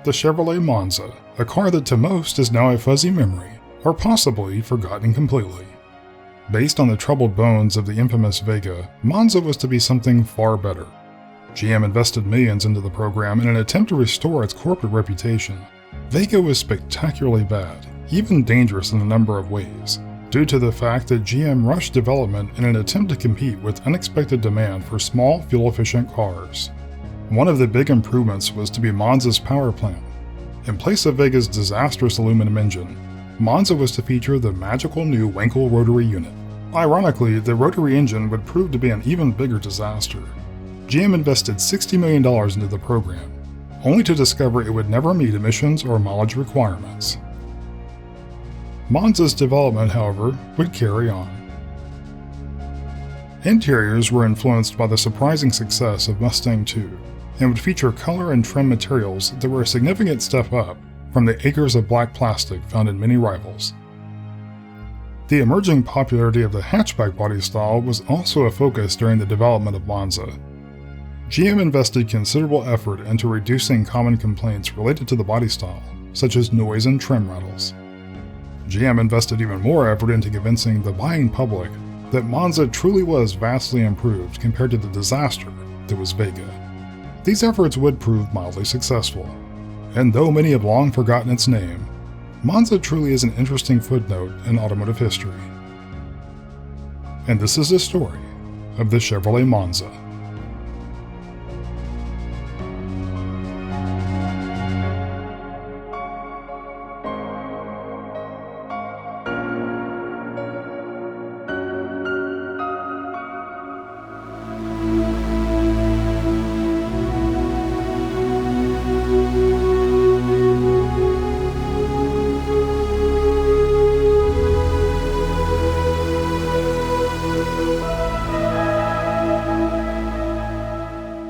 the Chevrolet Monza, a car that to most is now a fuzzy memory, or possibly forgotten completely. Based on the troubled bones of the infamous Vega, Monza was to be something far better. GM invested millions into the program in an attempt to restore its corporate reputation. Vega was spectacularly bad, even dangerous in a number of ways, due to the fact that GM rushed development in an attempt to compete with unexpected demand for small, fuel-efficient cars. One of the big improvements was to be Monza's power plant. In place of Vega's disastrous aluminum engine, Monza was to feature the magical new Wankel rotary unit. Ironically, the rotary engine would prove to be an even bigger disaster. GM invested $60 million into the program, only to discover it would never meet emissions or mileage requirements. Monza's development, however, would carry on. Interiors were influenced by the surprising success of Mustang II, and would feature color and trim materials that were a significant step up from the acres of black plastic found in many rivals. The emerging popularity of the hatchback body style was also a focus during the development of Monza. GM invested considerable effort into reducing common complaints related to the body style, such as noise and trim rattles. GM invested even more effort into convincing the buying public that Monza truly was vastly improved compared to the disaster that was Vega. These efforts would prove mildly successful, and though many have long forgotten its name, Monza truly is an interesting footnote in automotive history. And this is the story of the Chevrolet Monza.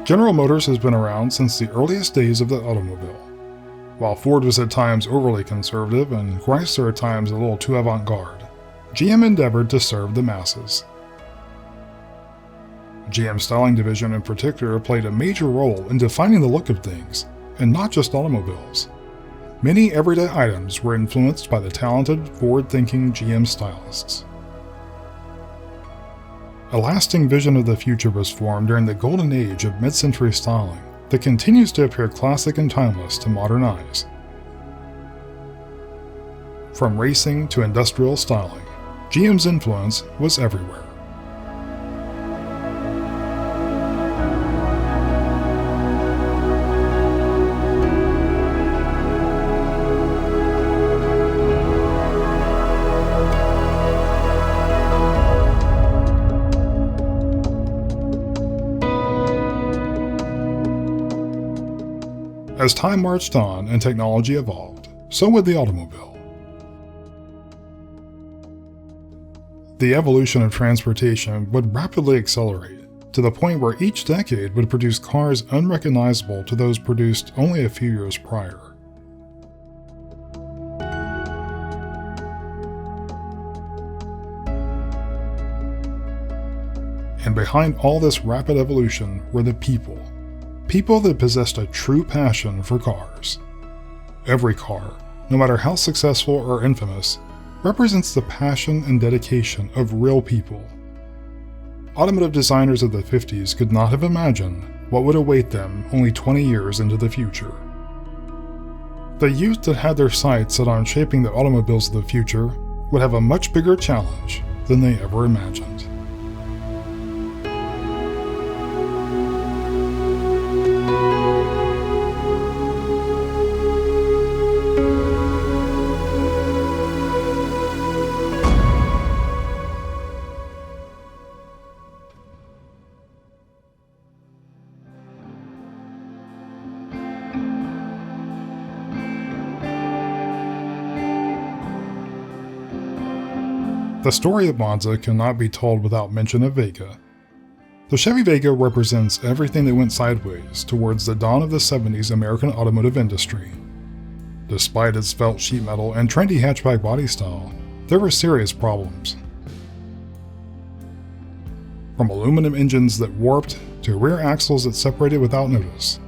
General Motors has been around since the earliest days of the automobile. While Ford was at times overly conservative and Chrysler at times a little too avant-garde, GM endeavored to serve the masses. GM's styling division in particular played a major role in defining the look of things, and not just automobiles. Many everyday items were influenced by the talented, forward-thinking GM stylists. A lasting vision of the future was formed during the golden age of mid-century styling that continues to appear classic and timeless to modern eyes. From racing to industrial styling, GM's influence was everywhere. As time marched on and technology evolved, so would the automobile. The evolution of transportation would rapidly accelerate, to the point where each decade would produce cars unrecognizable to those produced only a few years prior. And behind all this rapid evolution were the people. People that possessed a true passion for cars. Every car, no matter how successful or infamous, represents the passion and dedication of real people. Automotive designers of the 50s could not have imagined what would await them only 20 years into the future. The youth that had their sights set on shaping the automobiles of the future would have a much bigger challenge than they ever imagined. The story of Monza cannot be told without mention of Vega. The Chevy Vega represents everything that went sideways towards the dawn of the 70s American automotive industry. Despite its felt sheet metal and trendy hatchback body style, there were serious problems. From aluminum engines that warped to rear axles that separated without notice,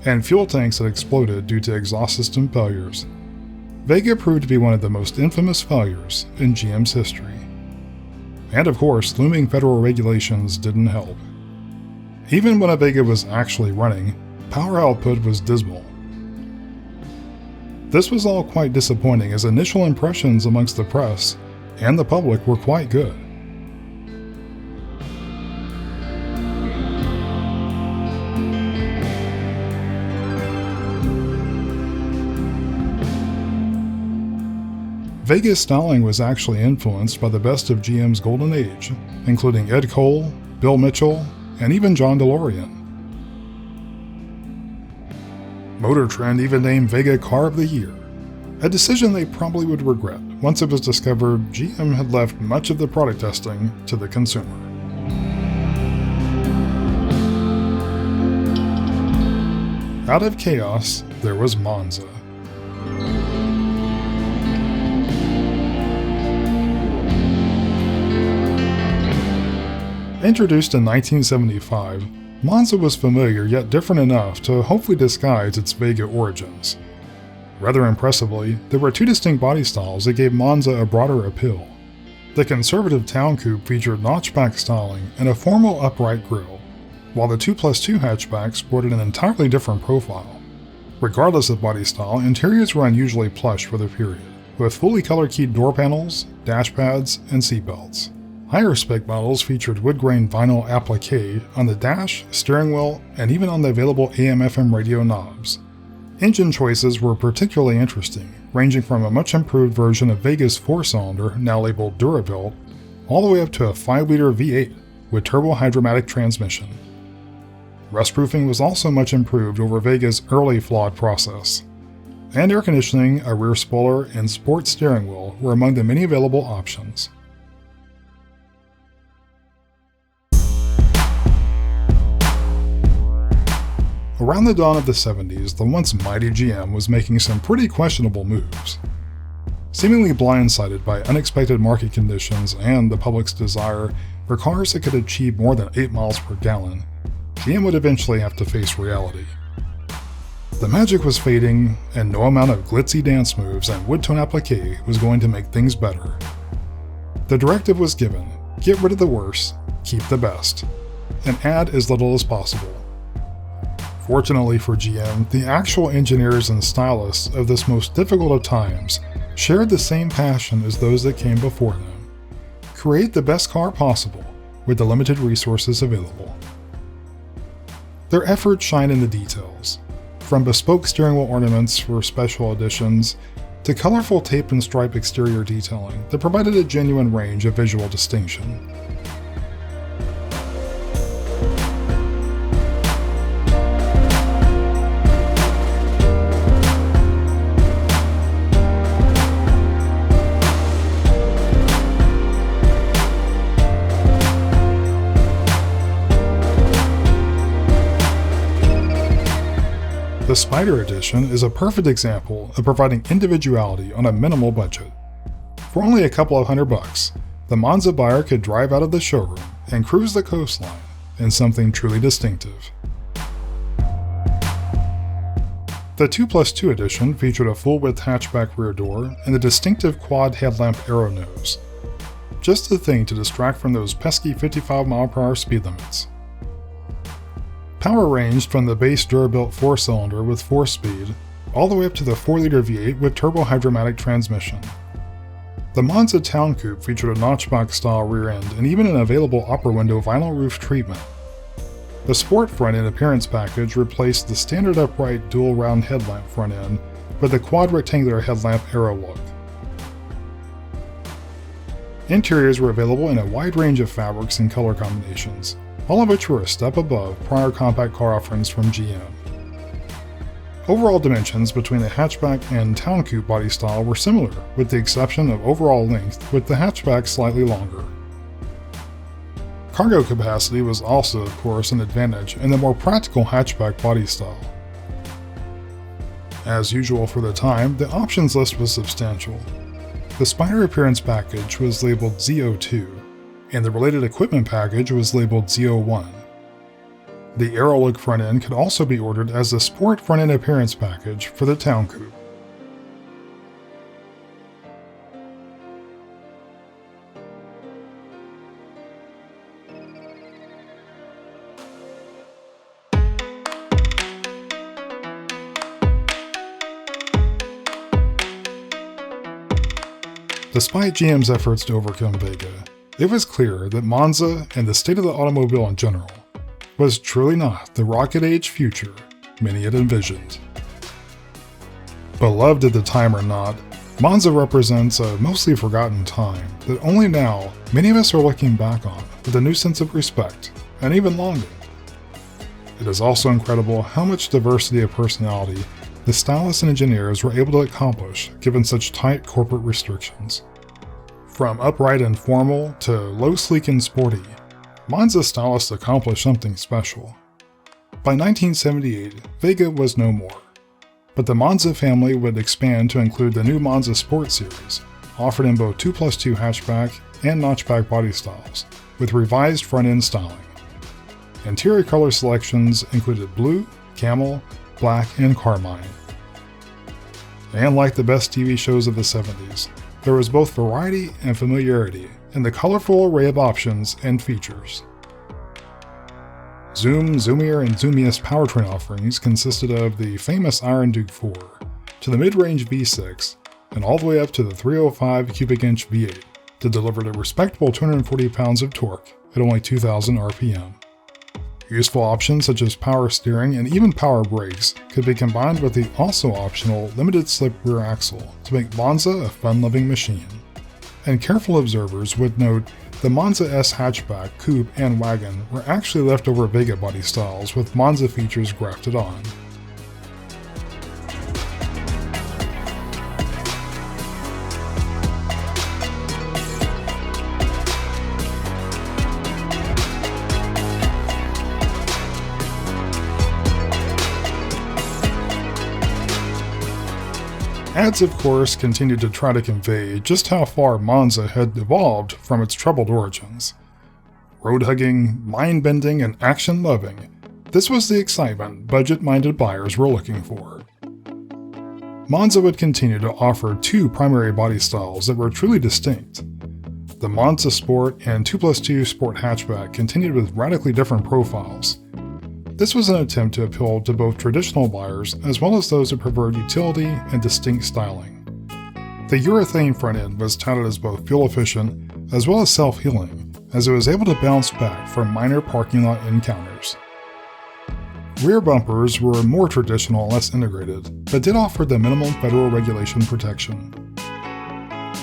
and fuel tanks had exploded due to exhaust system failures. Vega proved to be one of the most infamous failures in GM's history. And of course, looming federal regulations didn't help. Even when a Vega was actually running, power output was dismal. This was all quite disappointing, as initial impressions amongst the press and the public were quite good. Vega's styling was actually influenced by the best of GM's golden age, including Ed Cole, Bill Mitchell, and even John DeLorean. Motor Trend even named Vega Car of the Year, a decision they probably would regret once it was discovered GM had left much of the product testing to the consumer. Out of chaos, there was Monza. Introduced in 1975, Monza was familiar yet different enough to hopefully disguise its Vega origins. Rather impressively, there were two distinct body styles that gave Monza a broader appeal. The conservative Town Coupe featured notchback styling and a formal upright grille, while the 2+2 hatchback sported an entirely different profile. Regardless of body style, interiors were unusually plush for the period, with fully color-keyed door panels, dash pads, and seatbelts. Higher spec models featured wood-grain vinyl applique on the dash, steering wheel, and even on the available AM/FM radio knobs. Engine choices were particularly interesting, ranging from a much improved version of Vega's 4-cylinder, now labeled Durabuilt, all the way up to a 5-liter V8 with turbo-hydromatic transmission. Rustproofing was also much improved over Vega's early flawed process. And air conditioning, a rear spoiler, and sports steering wheel were among the many available options. Around the dawn of the 70s, the once mighty GM was making some pretty questionable moves. Seemingly blindsided by unexpected market conditions and the public's desire for cars that could achieve more than 8 miles per gallon, GM would eventually have to face reality. The magic was fading, and no amount of glitzy dance moves and wood-tone applique was going to make things better. The directive was given: get rid of the worst, keep the best, and add as little as possible. Fortunately for GM, the actual engineers and stylists of this most difficult of times shared the same passion as those that came before them: create the best car possible with the limited resources available. Their efforts shine in the details, from bespoke steering wheel ornaments for special editions to colorful tape and stripe exterior detailing that provided a genuine range of visual distinction. The Spider Edition is a perfect example of providing individuality on a minimal budget. For only a couple of $100, the Monza buyer could drive out of the showroom and cruise the coastline in something truly distinctive. The 2+2 edition featured a full-width hatchback rear door and the distinctive quad headlamp arrow nose. Just the thing to distract from those pesky 55-mile-per-hour speed limits. Power ranged from the base Durabuilt 4-cylinder with 4-speed, all the way up to the 4-liter V8 with turbo-hydromatic transmission. The Monza Town Coupe featured a notchback-style rear end and even an available upper window vinyl roof treatment. The Sport front end appearance package replaced the standard upright dual round headlamp front end with a quad rectangular headlamp arrow look. Interiors were available in a wide range of fabrics and color combinations, all of which were a step above prior compact car offerings from GM. Overall dimensions between the hatchback and Town Coupe body style were similar, with the exception of overall length, with the hatchback slightly longer. Cargo capacity was also, of course, an advantage in the more practical hatchback body style. As usual for the time, the options list was substantial. The Spider appearance package was labeled Z02, and the related equipment package was labeled Z01. The aero-look front end could also be ordered as the Sport front end appearance package for the Town Coupe. Despite GM's efforts to overcome Vega, it was clear that Monza and the state of the automobile in general was truly not the rocket age future many had envisioned. Beloved at the time or not, Monza represents a mostly forgotten time that only now many of us are looking back on with a new sense of respect and even longing. It is also incredible how much diversity of personality the stylists and engineers were able to accomplish given such tight corporate restrictions. From upright and formal to low sleek and sporty, Monza stylists accomplished something special. By 1978, Vega was no more, but the Monza family would expand to include the new Monza Sport series, offered in both 2+2 hatchback and notchback body styles, with revised front-end styling. Interior color selections included blue, camel, black, and carmine. And like the best TV shows of the 70s, there was both variety and familiarity in the colorful array of options and features. Zoom, Zoomier, and Zoomiest powertrain offerings consisted of the famous Iron Duke 4, to the mid-range V6, and all the way up to the 305 cubic inch V8 to deliver a respectable 240 pounds of torque at only 2,000 RPM. Useful options such as power steering and even power brakes could be combined with the also optional limited slip rear axle to make Monza a fun-loving machine. And careful observers would note the Monza S hatchback, coupe, and wagon were actually leftover Vega body styles with Monza features grafted on. Ads, of course, continued to try to convey just how far Monza had evolved from its troubled origins. Road-hugging, mind-bending, and action-loving, this was the excitement budget-minded buyers were looking for. Monza would continue to offer two primary body styles that were truly distinct. The Monza Sport and 2+2 Sport hatchback continued with radically different profiles. This was an attempt to appeal to both traditional buyers as well as those who preferred utility and distinct styling. The urethane front end was touted as both fuel efficient as well as self-healing, as it was able to bounce back from minor parking lot encounters. Rear bumpers were more traditional and less integrated, but did offer the minimum federal regulation protection.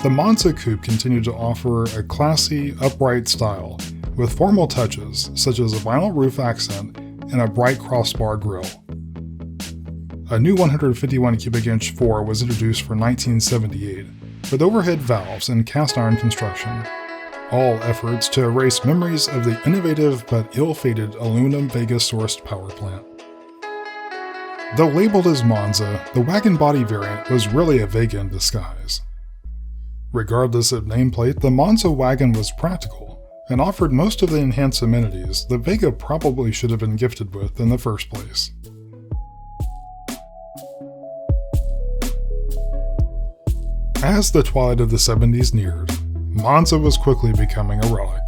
The Monza Coupe continued to offer a classy, upright style, with formal touches such as a vinyl roof accent and a bright crossbar grille. A new 151 cubic inch 4 was introduced for 1978, with overhead valves and cast iron construction, all efforts to erase memories of the innovative but ill-fated aluminum Vega-sourced power plant. Though labeled as Monza, the wagon body variant was really a Vega in disguise. Regardless of nameplate, the Monza wagon was practical and offered most of the enhanced amenities that Vega probably should have been gifted with in the first place. As the twilight of the 70s neared, Monza was quickly becoming a relic.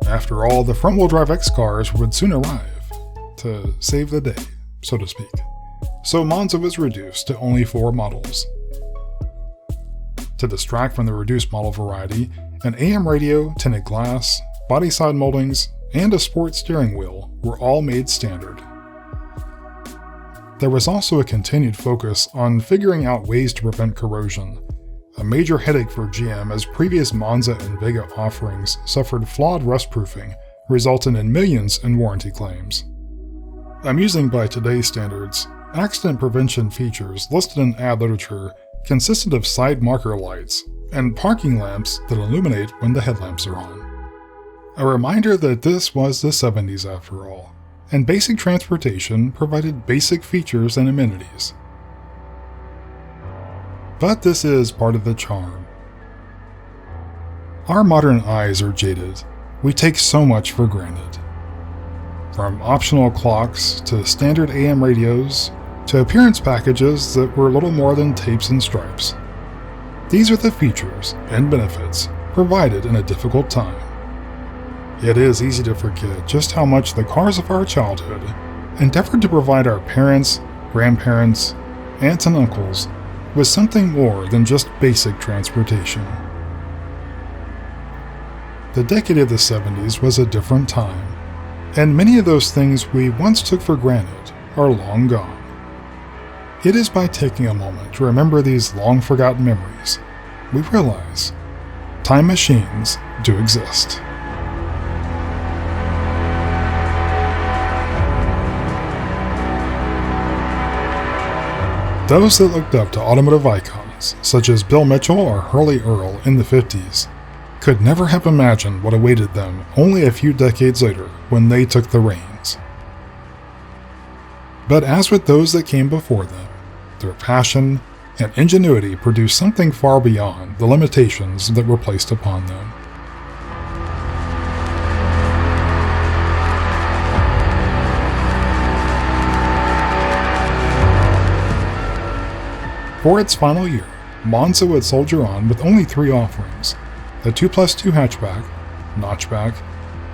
After all, the front-wheel drive X cars would soon arrive to save the day, so to speak. So Monza was reduced to only 4 models. To distract from the reduced model variety, an AM radio, tinted glass, body side moldings, and a sport steering wheel were all made standard. There was also a continued focus on figuring out ways to prevent corrosion, a major headache for GM as previous Monza and Vega offerings suffered flawed rust-proofing, resulting in millions in warranty claims. Amusing by today's standards, accident prevention features listed in ad literature consisted of side marker lights and parking lamps that illuminate when the headlamps are on. A reminder that this was the 70s after all, and basic transportation provided basic features and amenities. But this is part of the charm. Our modern eyes are jaded. We take so much for granted. From optional clocks to standard AM radios to appearance packages that were little more than tapes and stripes. These are the features and benefits provided in a difficult time. It is easy to forget just how much the cars of our childhood endeavored to provide our parents, grandparents, aunts and uncles with something more than just basic transportation. The decade of the 70s was a different time, and many of those things we once took for granted are long gone. It is by taking a moment to remember these long-forgotten memories, we realize time machines do exist. Those that looked up to automotive icons, such as Bill Mitchell or Hurley Earl in the 50s, could never have imagined what awaited them only a few decades later when they took the reins. But as with those that came before them, their passion and ingenuity produced something far beyond the limitations that were placed upon them. For its final year, Monza would soldier on with only 3 offerings: the 2+2 hatchback, notchback,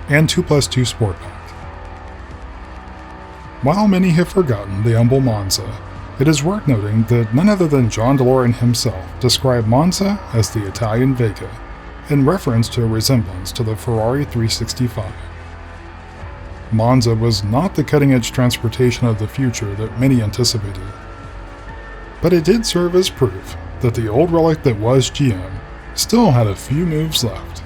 and 2+2 sportback. While many have forgotten the humble Monza, it is worth noting that none other than John DeLorean himself described Monza as the Italian Vega, in reference to a resemblance to the Ferrari 365. Monza was not the cutting-edge transportation of the future that many anticipated, but it did serve as proof that the old relic that was GM still had a few moves left.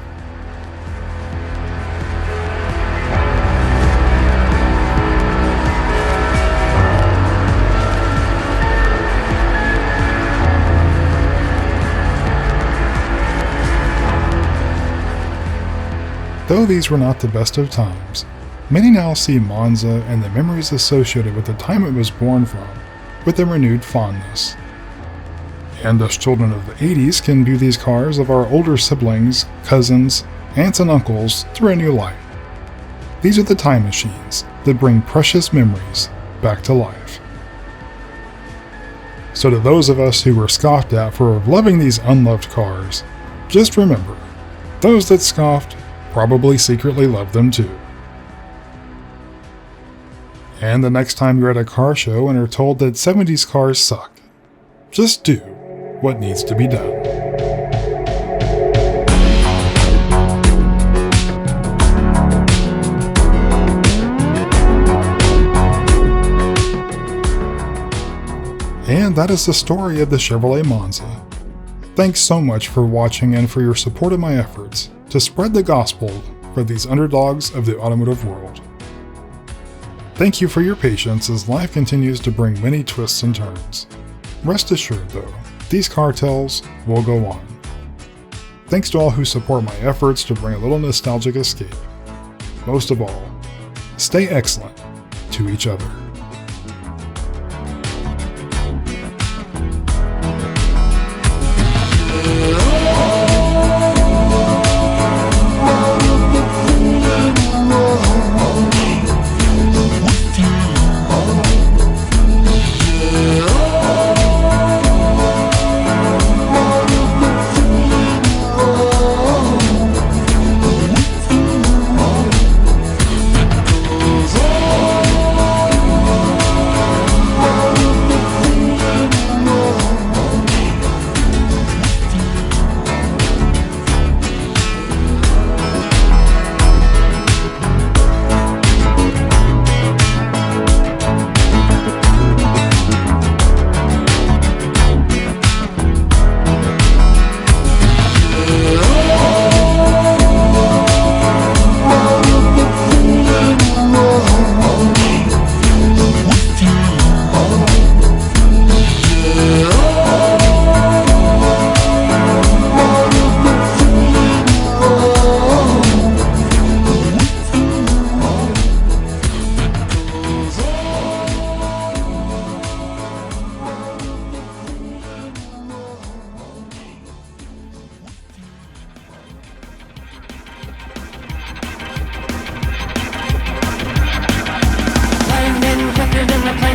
Though these were not the best of times, many now see Monza and the memories associated with the time it was born from with a renewed fondness. And us children of the 80s can view these cars of our older siblings, cousins, aunts and uncles through a new light. These are the time machines that bring precious memories back to life. So to those of us who were scoffed at for loving these unloved cars, just remember, those that scoffed probably secretly loved them too. And the next time you're at a car show and are told that 70s cars suck, just do what needs to be done. And that is the story of the Chevrolet Monza. Thanks so much for watching and for your support of my efforts to spread the gospel for these underdogs of the automotive world. Thank you for your patience as life continues to bring many twists and turns. Rest assured though, these car tales will go on. Thanks to all who support my efforts to bring a little nostalgic escape. Most of all, stay excellent to each other.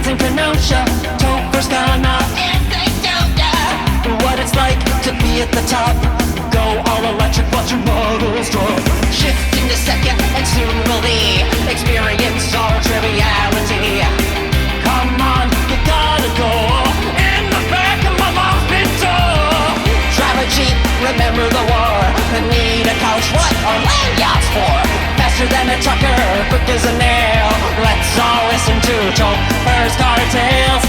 in Kenosha, Topher's gonna what it's like to be at the top. Go all electric, watch your models drop. Shift into second and soon will be experience all triviality. Come on, you gotta go in the back of my mom's Pinto. Drive a Jeep, remember the war. Need a couch, what are land yachts for? Faster than a trucker, quick as a nail. Let's all listen to Chauffeur's Car Tales.